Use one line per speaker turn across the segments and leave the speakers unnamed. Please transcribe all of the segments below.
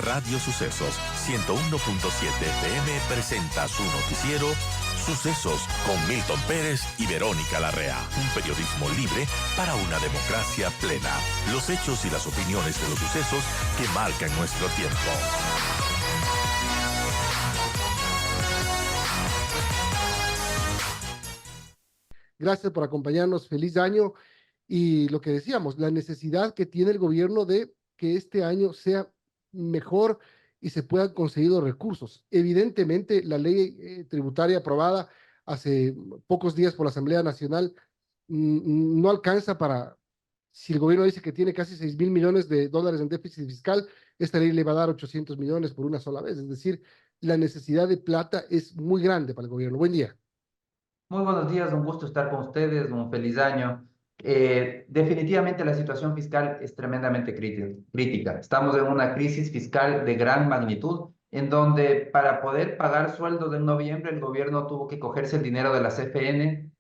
Radio Sucesos 101.7 FM presenta su noticiero Sucesos con Milton Pérez y Verónica Larrea. Un periodismo libre para una democracia plena. Los hechos y las opiniones de los sucesos que marcan nuestro tiempo.
Gracias por acompañarnos. Feliz año. Y lo que decíamos, la necesidad que tiene el gobierno de que este año sea mejor y se puedan conseguir los recursos. Evidentemente, la ley tributaria aprobada hace pocos días por la Asamblea Nacional no alcanza para, si el gobierno dice que tiene casi 6,000 millones de dólares en déficit fiscal, esta ley le va a dar 800 millones por una sola vez. Es decir, la necesidad de plata es muy grande para el gobierno. Buen día.
Muy buenos días, un gusto estar con ustedes, un feliz año. Definitivamente la situación fiscal es tremendamente crítica. Estamos en una crisis fiscal de gran magnitud, en donde para poder pagar sueldos en noviembre el gobierno tuvo que cogerse el dinero de la CFN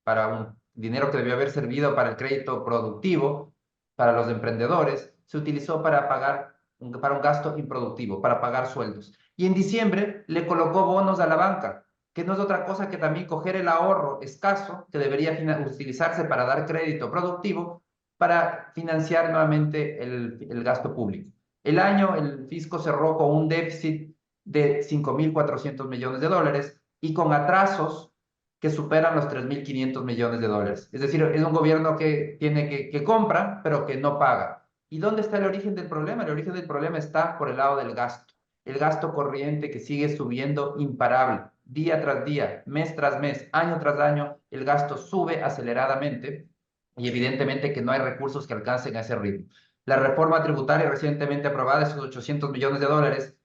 para un dinero que debió haber servido para el crédito productivo, para los emprendedores, se utilizó para pagar para un gasto improductivo, para pagar sueldos. Y en diciembre le colocó bonos a la banca, que no es otra cosa que también coger el ahorro escaso que debería utilizarse para dar crédito productivo para financiar nuevamente el gasto público. El año el fisco cerró con un déficit de 5.400 millones de dólares y con atrasos que superan los 3.500 millones de dólares. Es decir, es un gobierno que compra, pero que no paga. ¿Y dónde está el origen del problema? El origen del problema está por el lado del gasto. El gasto corriente que sigue subiendo imparable. Día tras día, mes tras mes, año tras año, el gasto sube aceleradamente y evidentemente que no hay recursos que alcancen a ese ritmo. La reforma tributaria recientemente aprobada, esos 800 millones de dólares,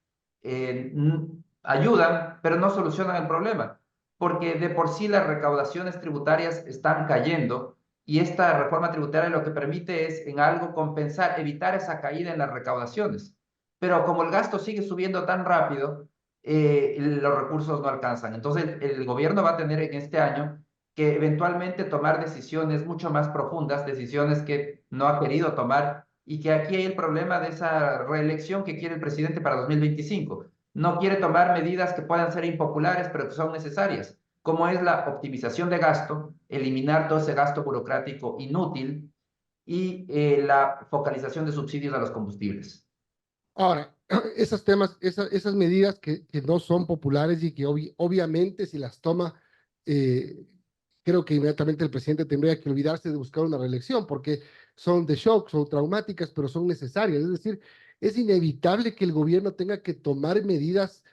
ayudan, pero no solucionan el problema, porque de por sí las recaudaciones tributarias están cayendo y esta reforma tributaria lo que permite es en algo compensar, evitar esa caída en las recaudaciones. Pero como el gasto sigue subiendo tan rápido, los recursos no alcanzan. Entonces el gobierno va a tener en este año que eventualmente tomar decisiones mucho más profundas, decisiones que no ha querido tomar y que aquí hay el problema de esa reelección que quiere el presidente para 2025. No quiere tomar medidas que puedan ser impopulares, pero que son necesarias, como es la optimización de gasto, eliminar todo ese gasto burocrático inútil y la focalización de subsidios a los combustibles.
Ahora, esos temas, esas medidas que no son populares y que obviamente si las toma, creo que inmediatamente el presidente tendría que olvidarse de buscar una reelección porque son de shock, son traumáticas, pero son necesarias. Es decir, es inevitable que el gobierno tenga que tomar medidas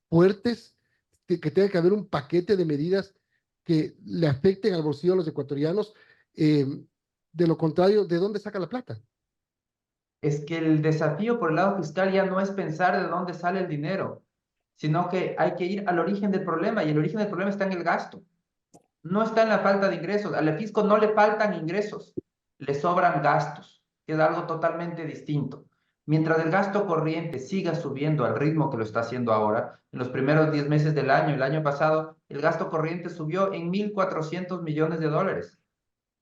fuertes, que tenga que haber un paquete de medidas que le afecten al bolsillo de los ecuatorianos. De lo contrario, ¿de dónde saca la plata?
Es que el desafío por el lado fiscal ya no es pensar de dónde sale el dinero, sino que hay que ir al origen del problema y el origen del problema está en el gasto. No está en la falta de ingresos. Al fisco no le faltan ingresos, le sobran gastos, que es algo totalmente distinto. Mientras el gasto corriente siga subiendo al ritmo que lo está haciendo ahora, en los primeros 10 meses del año, el año pasado, el gasto corriente subió en 1.400 millones de dólares.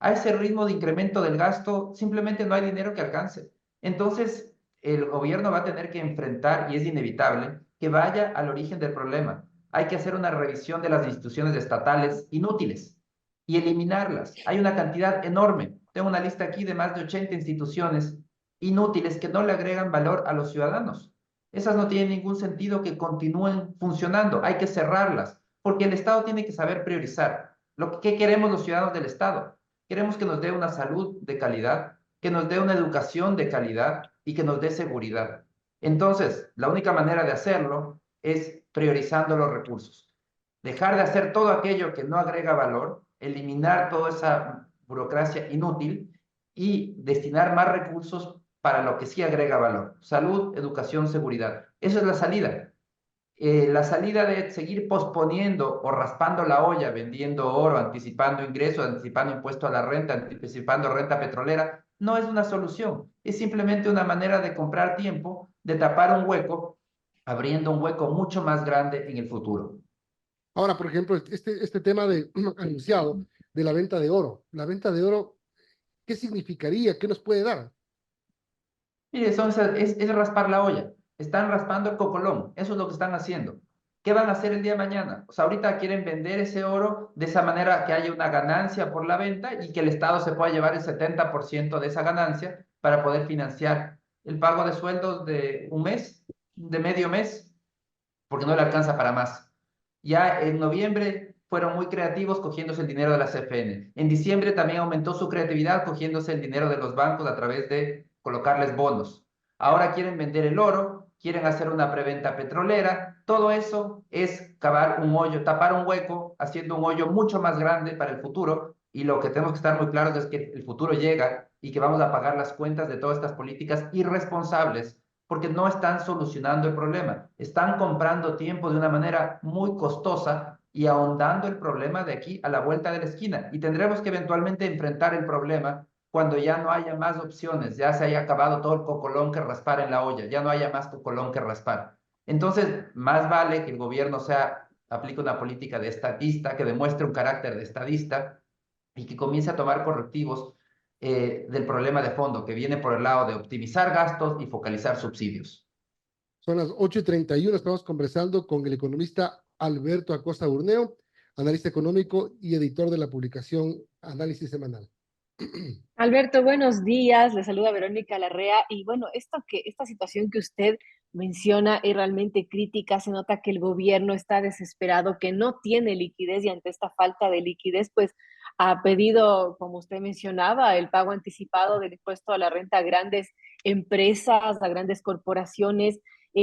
A ese ritmo de incremento del gasto, simplemente no hay dinero que alcance. Entonces, el gobierno va a tener que enfrentar, y es inevitable, que vaya al origen del problema. Hay que hacer una revisión de las instituciones estatales inútiles y eliminarlas. Hay una cantidad enorme. Tengo una lista aquí de más de 80 instituciones inútiles que no le agregan valor a los ciudadanos. Esas no tienen ningún sentido que continúen funcionando. Hay que cerrarlas, porque el Estado tiene que saber priorizar. ¿Qué queremos los ciudadanos del Estado? Queremos que nos dé una salud de calidad, que nos dé una educación de calidad y que nos dé seguridad. Entonces, la única manera de hacerlo es priorizando los recursos. Dejar de hacer todo aquello que no agrega valor, eliminar toda esa burocracia inútil y destinar más recursos para lo que sí agrega valor. Salud, educación, seguridad. Esa es la salida. La salida de seguir posponiendo o raspando la olla, vendiendo oro, anticipando ingresos, anticipando impuesto a la renta, anticipando renta petrolera, no es una solución. Es simplemente una manera de comprar tiempo, de tapar un hueco, abriendo un hueco mucho más grande en el futuro.
Ahora, por ejemplo, este tema anunciado de la venta de oro. La venta de oro, ¿qué significaría? ¿Qué nos puede dar?
Mire, es raspar la olla. están raspando el cocolón, eso es lo que están haciendo. ¿Qué van a hacer el día de mañana? O sea, ahorita quieren vender ese oro de esa manera que haya una ganancia por la venta y que el Estado se pueda llevar el 70% de esa ganancia para poder financiar el pago de sueldos de un mes, de medio mes, porque no le alcanza para más. Ya en noviembre fueron muy creativos cogiéndose el dinero de la CFN. En diciembre también aumentó su creatividad cogiéndose el dinero de los bancos a través de colocarles bonos. Ahora quieren vender el oro, quieren hacer una preventa petrolera. Todo eso es cavar un hoyo, tapar un hueco, haciendo un hoyo mucho más grande para el futuro. Y lo que tenemos que estar muy claros es que el futuro llega y que vamos a pagar las cuentas de todas estas políticas irresponsables porque no están solucionando el problema. Están comprando tiempo de una manera muy costosa y ahondando el problema de aquí a la vuelta de la esquina. Y tendremos que eventualmente enfrentar el problema cuando ya no haya más opciones, ya se haya acabado todo el cocolón que raspar en la olla, ya no haya más cocolón que raspar. Entonces, más vale que el gobierno aplique una política de estadista, que demuestre un carácter de estadista y que comience a tomar correctivos del problema de fondo, que viene por el lado de optimizar gastos y focalizar subsidios.
Son las 8:31. Estamos conversando con el economista Alberto Acosta Burneo, analista económico y editor de la publicación Análisis Semanal.
Alberto, buenos días. Le saluda Verónica Larrea. Y bueno, esta situación que usted menciona es realmente crítica. Se nota que el gobierno está desesperado, que no tiene liquidez y ante esta falta de liquidez, pues ha pedido, como usted mencionaba, el pago anticipado del impuesto a la renta a grandes empresas, a grandes corporaciones.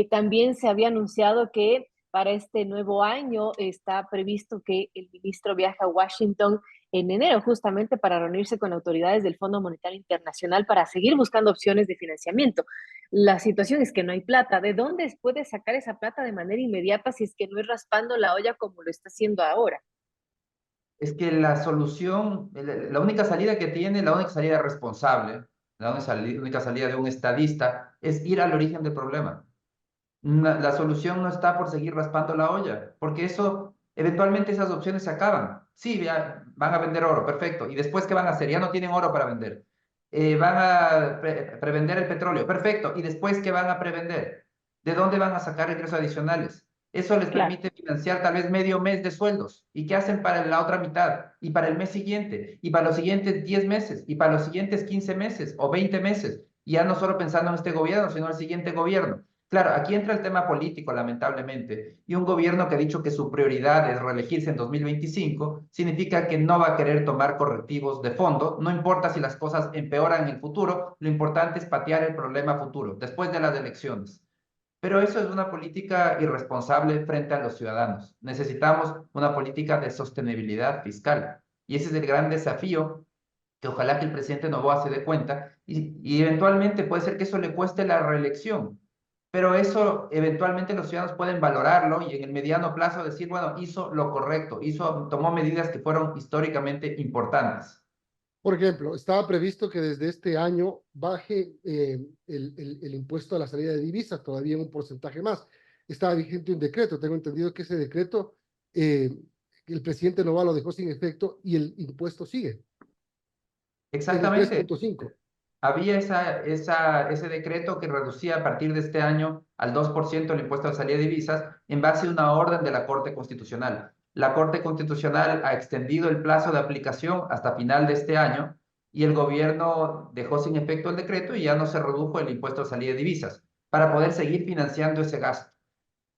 También se había anunciado que para este nuevo año está previsto que el ministro viaje a Washington en enero, justamente para reunirse con autoridades del Fondo Monetario Internacional para seguir buscando opciones de financiamiento. La situación es que no hay plata. ¿De dónde puede sacar esa plata de manera inmediata si es que no es raspando la olla como lo está haciendo ahora?
Es que la solución, la única salida que tiene, la única salida responsable, única salida de un estadista es ir al origen del problema. La solución no está por seguir raspando la olla, porque eso, eventualmente esas opciones se acaban. Sí, ya van a vender oro, perfecto. ¿Y después qué van a hacer? Ya no tienen oro para vender. Van a prevender el petróleo, perfecto. ¿Y después qué van a prevender? ¿De dónde van a sacar ingresos adicionales? Eso les
Claro.
permite financiar tal vez medio mes de sueldos. ¿Y qué hacen para la otra mitad? Y para el mes siguiente, y para los siguientes 10 meses, y para los siguientes 15 meses o 20 meses. Y ya no solo pensando en este gobierno, sino en el siguiente gobierno. Claro, aquí entra el tema político, lamentablemente, y un gobierno que ha dicho que su prioridad es reelegirse en 2025, significa que no va a querer tomar correctivos de fondo, no importa si las cosas empeoran en el futuro, lo importante es patear el problema futuro, después de las elecciones. Pero eso es una política irresponsable frente a los ciudadanos. Necesitamos una política de sostenibilidad fiscal, y ese es el gran desafío que ojalá que el presidente Noboa se dé cuenta, y eventualmente puede ser que eso le cueste la reelección, pero eso eventualmente los ciudadanos pueden valorarlo y en el mediano plazo decir, bueno, hizo lo correcto, tomó medidas que fueron históricamente importantes.
Por ejemplo, estaba previsto que desde este año baje el impuesto a la salida de divisas, todavía en un porcentaje más. Estaba vigente un decreto. Tengo entendido que ese decreto, el presidente Noboa lo dejó sin efecto y el impuesto sigue en el
Exactamente.
3.5.
Había ese decreto que reducía a partir de este año al 2% el impuesto a la salida de divisas en base a una orden de la Corte Constitucional. La Corte Constitucional ha extendido el plazo de aplicación hasta final de este año y el gobierno dejó sin efecto el decreto y ya no se redujo el impuesto a la salida de divisas para poder seguir financiando ese gasto.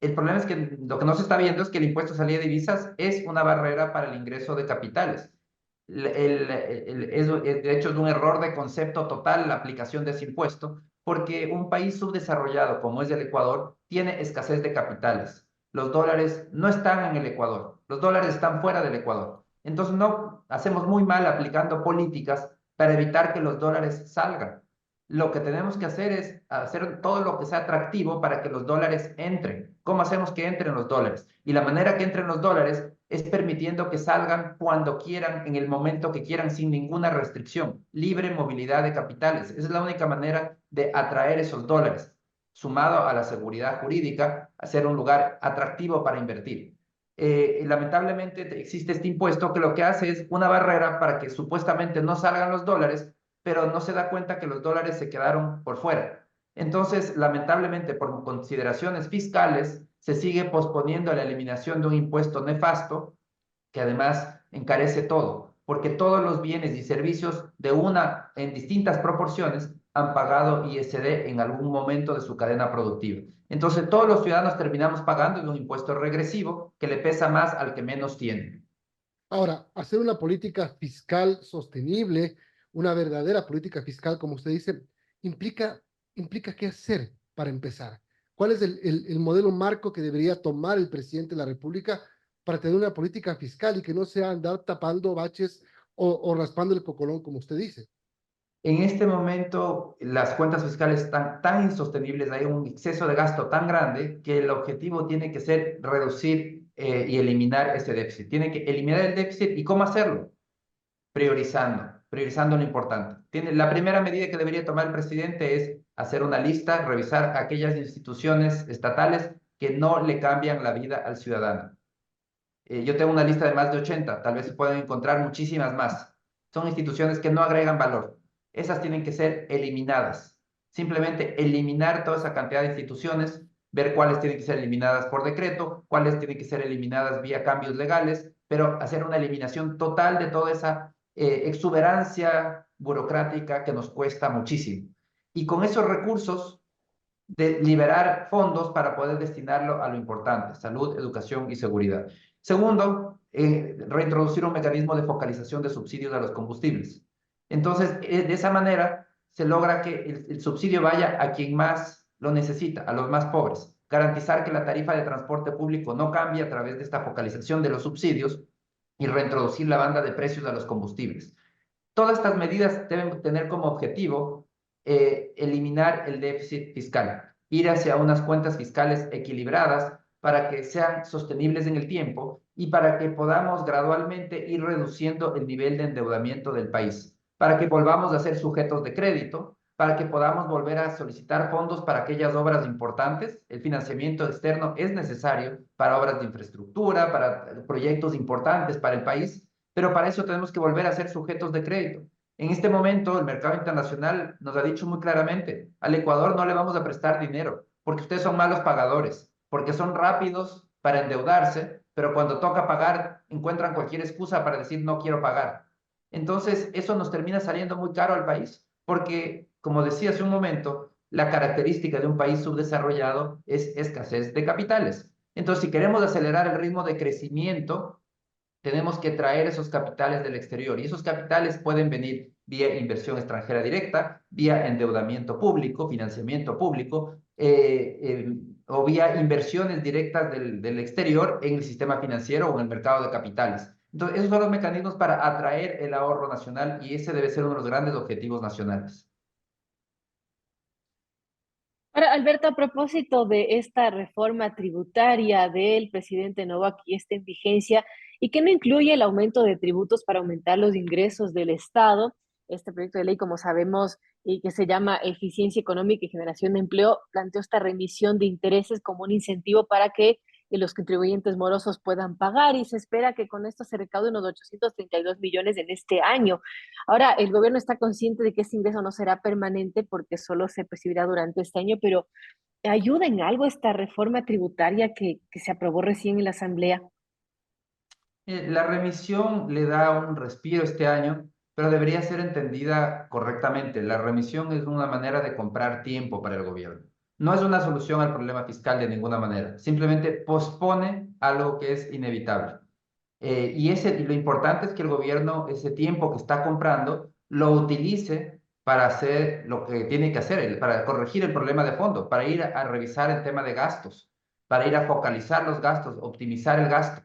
El problema es que lo que no se está viendo es que el impuesto a salida de divisas es una barrera para el ingreso de capitales. De hecho, es un error de concepto total la aplicación de ese impuesto, porque un país subdesarrollado como es el Ecuador tiene escasez de capitales. Los dólares no están en el Ecuador, los dólares están fuera del Ecuador. Entonces, no hacemos muy mal aplicando políticas para evitar que los dólares salgan. Lo que tenemos que hacer es hacer todo lo que sea atractivo para que los dólares entren. ¿Cómo hacemos que entren los dólares? Y la manera que entren los dólares es permitiendo que salgan cuando quieran, en el momento que quieran, sin ninguna restricción. Libre movilidad de capitales. Esa es la única manera de atraer esos dólares, sumado a la seguridad jurídica, a ser un lugar atractivo para invertir. Lamentablemente existe este impuesto que lo que hace es una barrera para que supuestamente no salgan los dólares, pero no se da cuenta que los dólares se quedaron por fuera. Entonces, lamentablemente, por consideraciones fiscales, se sigue posponiendo la eliminación de un impuesto nefasto que además encarece todo, porque todos los bienes y servicios en distintas proporciones han pagado ISD en algún momento de su cadena productiva. Entonces, todos los ciudadanos terminamos pagando un impuesto regresivo que le pesa más al que menos tiene.
Ahora, hacer una política fiscal sostenible, una verdadera política fiscal, como usted dice, implica, implica qué hacer para empezar. ¿Cuál es el modelo marco que debería tomar el presidente de la República para tener una política fiscal y que no sea andar tapando baches o raspando el cocolón, como usted dice?
En este momento, las cuentas fiscales están tan insostenibles, hay un exceso de gasto tan grande que el objetivo tiene que ser reducir y eliminar ese déficit. Tiene que eliminar el déficit. ¿Y cómo hacerlo? Priorizando lo importante. La primera medida que debería tomar el presidente es hacer una lista, revisar aquellas instituciones estatales que no le cambian la vida al ciudadano. Yo tengo una lista de más de 80, tal vez se pueden encontrar muchísimas más. Son instituciones que no agregan valor. Esas tienen que ser eliminadas. Simplemente eliminar toda esa cantidad de instituciones, ver cuáles tienen que ser eliminadas por decreto, cuáles tienen que ser eliminadas vía cambios legales, pero hacer una eliminación total de toda esa exuberancia burocrática que nos cuesta muchísimo. Y con esos recursos, de liberar fondos para poder destinarlo a lo importante: salud, educación y seguridad. Segundo, reintroducir un mecanismo de focalización de subsidios a los combustibles. Entonces, de esa manera se logra que el subsidio vaya a quien más lo necesita, a los más pobres. Garantizar que la tarifa de transporte público no cambie a través de esta focalización de los subsidios y reintroducir la banda de precios a los combustibles. Todas estas medidas deben tener como objetivo eliminar el déficit fiscal, ir hacia unas cuentas fiscales equilibradas para que sean sostenibles en el tiempo y para que podamos gradualmente ir reduciendo el nivel de endeudamiento del país, para que volvamos a ser sujetos de crédito, para que podamos volver a solicitar fondos para aquellas obras importantes. El financiamiento externo es necesario para obras de infraestructura, para proyectos importantes para el país, pero para eso tenemos que volver a ser sujetos de crédito. En este momento, el mercado internacional nos ha dicho muy claramente: al Ecuador no le vamos a prestar dinero, porque ustedes son malos pagadores, porque son rápidos para endeudarse, pero cuando toca pagar, encuentran cualquier excusa para decir no quiero pagar. Entonces, eso nos termina saliendo muy caro al país, porque, como decía hace un momento, la característica de un país subdesarrollado es escasez de capitales. Entonces, si queremos acelerar el ritmo de crecimiento, tenemos que traer esos capitales del exterior, y esos capitales pueden venir vía inversión extranjera directa, vía endeudamiento público, financiamiento público, o vía inversiones directas del exterior en el sistema financiero o en el mercado de capitales. Entonces, esos son los mecanismos para atraer el ahorro nacional, y ese debe ser uno de los grandes objetivos nacionales.
Ahora, Alberto, a propósito de esta reforma tributaria del presidente Novoa, que está en vigencia y que no incluye el aumento de tributos para aumentar los ingresos del Estado, este proyecto de ley, como sabemos, y que se llama Eficiencia Económica y Generación de Empleo, planteó esta remisión de intereses como un incentivo para que los contribuyentes morosos puedan pagar, y se espera que con esto se recauden unos 832 millones en este año. Ahora, el gobierno está consciente de que ese ingreso no será permanente porque solo se percibirá durante este año, pero ¿ayuda en algo esta reforma tributaria que se aprobó recién en la Asamblea?
La remisión le da un respiro este año, pero debería ser entendida correctamente. La remisión es una manera de comprar tiempo para el gobierno. No es una solución al problema fiscal de ninguna manera. Simplemente pospone algo que es inevitable. Y lo importante es que el gobierno, ese tiempo que está comprando, lo utilice para hacer lo que tiene que hacer, para corregir el problema de fondo, para ir a revisar el tema de gastos, para ir a focalizar los gastos, optimizar el gasto.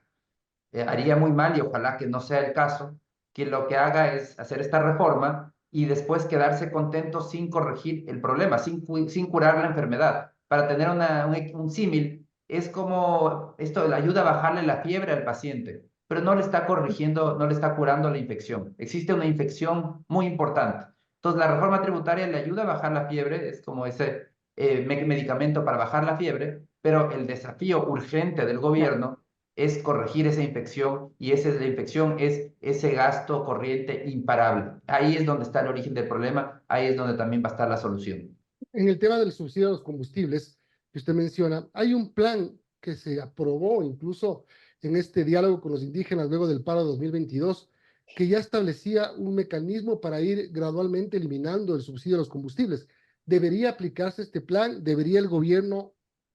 Haría muy mal, y ojalá que no sea el caso, que lo que haga es hacer esta reforma y después quedarse contento sin corregir el problema, sin curar la enfermedad. Para tener un símil, es como esto: le ayuda a bajarle la fiebre al paciente, pero no le está corrigiendo, no le está curando la infección. Existe una infección muy importante. Entonces, la reforma tributaria le ayuda a bajar la fiebre, es como ese medicamento para bajar la fiebre, pero el desafío urgente del gobierno es corregir esa infección, y la infección es ese gasto corriente imparable. Ahí es donde está el origen del problema, ahí es donde también va a estar la solución.
En el tema del subsidio a los combustibles que usted menciona, hay un plan que se aprobó incluso en este diálogo con los indígenas luego del paro de 2022, que ya establecía un mecanismo para ir gradualmente eliminando el subsidio a los combustibles. ¿Debería aplicarse este plan? ¿Debería el gobierno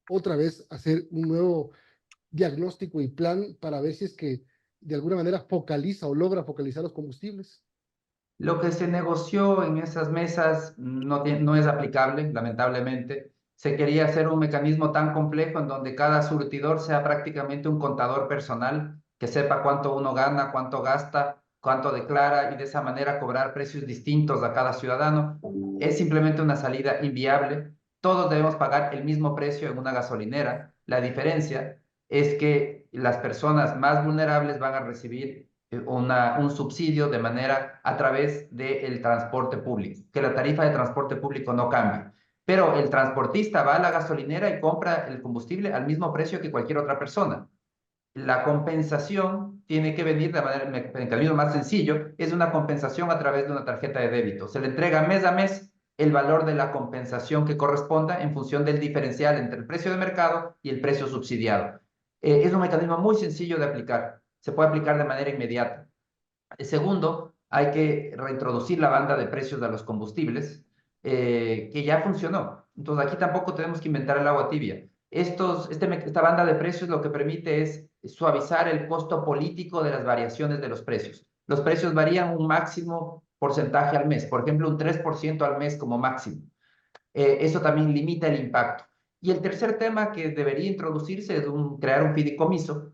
otra vez hacer un nuevo diagnóstico y plan para ver si es que de alguna manera focaliza o logra focalizar los combustibles?
Lo que se negoció en esas mesas no es aplicable, lamentablemente. Se quería hacer un mecanismo tan complejo en donde cada surtidor sea prácticamente un contador personal, que sepa cuánto uno gana, cuánto gasta, cuánto declara y de esa manera cobrar precios distintos a cada ciudadano. Es simplemente una salida inviable. Todos debemos pagar el mismo precio en una gasolinera. La diferencia es que las personas más vulnerables van a recibir un subsidio de manera a través del transporte público, que la tarifa de transporte público no cambie. Pero el transportista va a la gasolinera y compra el combustible al mismo precio que cualquier otra persona. La compensación tiene que venir de manera, en camino más sencillo, es una compensación a través de una tarjeta de débito. Se le entrega mes a mes el valor de la compensación que corresponda en función del diferencial entre el precio de mercado y el precio subsidiado. Es un mecanismo muy sencillo de aplicar. Se puede aplicar de manera inmediata. Segundo, hay que reintroducir la banda de precios de los combustibles, que ya funcionó. Entonces, aquí tampoco tenemos que inventar el agua tibia. Esta banda de precios lo que permite es suavizar el costo político de las variaciones de los precios. Los precios varían un máximo porcentaje al mes, por ejemplo, un 3% al mes como máximo. Eso también limita el impacto. Y el tercer tema que debería introducirse es crear un fideicomiso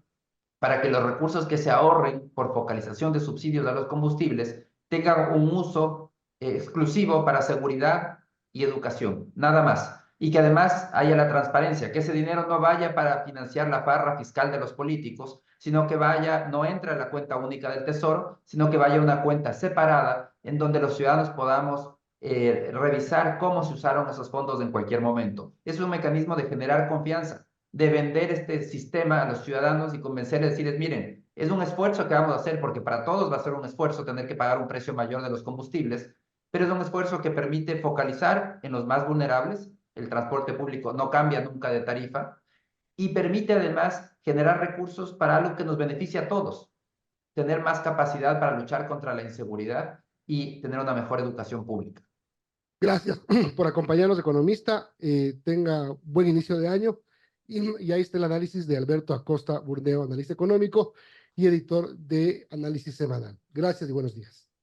para que los recursos que se ahorren por focalización de subsidios a los combustibles tengan un uso exclusivo para seguridad y educación, nada más. Y que además haya la transparencia, que ese dinero no vaya para financiar la farra fiscal de los políticos, sino que no entre a la cuenta única del Tesoro, sino que vaya a una cuenta separada en donde los ciudadanos podamos revisar cómo se usaron esos fondos en cualquier momento. Es un mecanismo de generar confianza, de vender este sistema a los ciudadanos y convencerles, decirles, miren, es un esfuerzo que vamos a hacer porque para todos va a ser un esfuerzo tener que pagar un precio mayor de los combustibles, pero es un esfuerzo que permite focalizar en los más vulnerables, el transporte público no cambia nunca de tarifa, y permite además generar recursos para algo que nos beneficia a todos, tener más capacidad para luchar contra la inseguridad y tener una mejor educación pública.
Gracias por acompañarnos, economista. Tenga buen inicio de año. Y ahí está el análisis de Alberto Acosta Burdeo, analista económico y editor de Análisis Semanal. Gracias y buenos días.